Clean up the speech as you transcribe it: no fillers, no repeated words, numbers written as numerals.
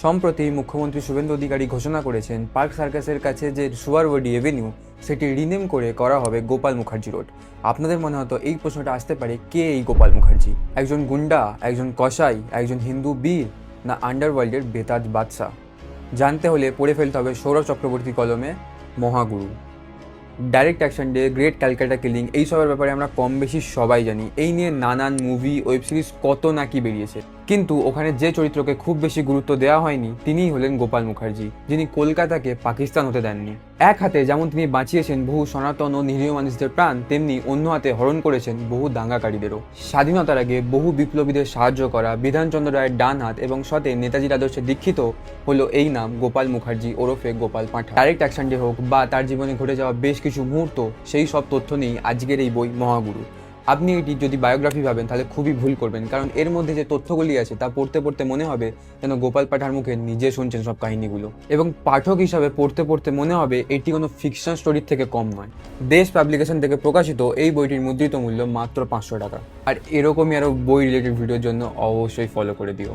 সম্প্রতি মুখ্যমন্ত্রী শুভেন্দু অধিকারী ঘোষণা করেছেন পার্ক সার্কাসের কাছে যে সুয়ারওয়ার্ডি এভিনিউ সেটি রিনেম করে করা হবে গোপাল মুখার্জি রোড। আপনাদের মনে হয়তো এই প্রশ্নটা আসতে পারে, কে এই গোপাল মুখার্জি? একজন গুন্ডা, একজন কসাই, একজন হিন্দু বীর, না আন্ডারওয়ার্ল্ডের বেতাজ বাদশাহ? জানতে হলে পড়ে ফেলতে হবে সৌরভ চক্রবর্তী কলমে Mahaguru. Direct action day, great Calcutta killing, এইসবের ব্যাপারে আমরা কম বেশি সবাই জানি। এই নিয়ে নানান মুভি, ওয়েব সিরিজ কত নাকি বেরিয়েছে, কিন্তু ওখানে যে চরিত্রকে খুব বেশি গুরুত্ব দেওয়া হয়নি তিনিই হলেন গোপাল মুখার্জি, যিনি কলকাতাকে পাকিস্তান হতে দেননি। এক হাতে যেমন তিনি বাঁচিয়েছেন বহু সনাতন ও নিরীহ মানুষদের প্রাণ, তেমনি অন্য হাতে হরণ করেছেন বহু দাঙ্গাকারীদেরও। স্বাধীনতার আগে বহু বিপ্লবীদের সাহায্য করা, বিধানচন্দ্র রায়ের ডান হাত এবং সতে নেতাজির আদর্শে দীক্ষিত হলো এই নাম গোপাল মুখার্জি ওরফে গোপাল পাঁঠা। ডাইরেক্ট অ্যাকশন ডে হোক বা তার জীবনে ঘটে যাওয়া বেশ কিছু মুহূর্ত, সেই সব তথ্য নেই আজকের এই বই মহাগুরু। আপনি এটি যদি বায়োগ্রাফি ভাবেন তাহলে খুবই ভুল করবেন, কারণ এর মধ্যে যে তথ্যগুলি আছে তা পড়তে পড়তে মনে হবে যেন গোপাল পাঠার মুখে নিজে শুনছেন সব কাহিনীগুলো, এবং পাঠক হিসাবে পড়তে পড়তে মনে হবে এটি কোনো ফিকশন স্টোরির থেকে কম নয়। দেশ পাবলিকেশন থেকে প্রকাশিত এই বইটির মুদ্রিত মূল্য মাত্র 500 টাকা। আর এরকমই আরও বই রিলেটেড ভিডিওর জন্য অবশ্যই ফলো করে দিও।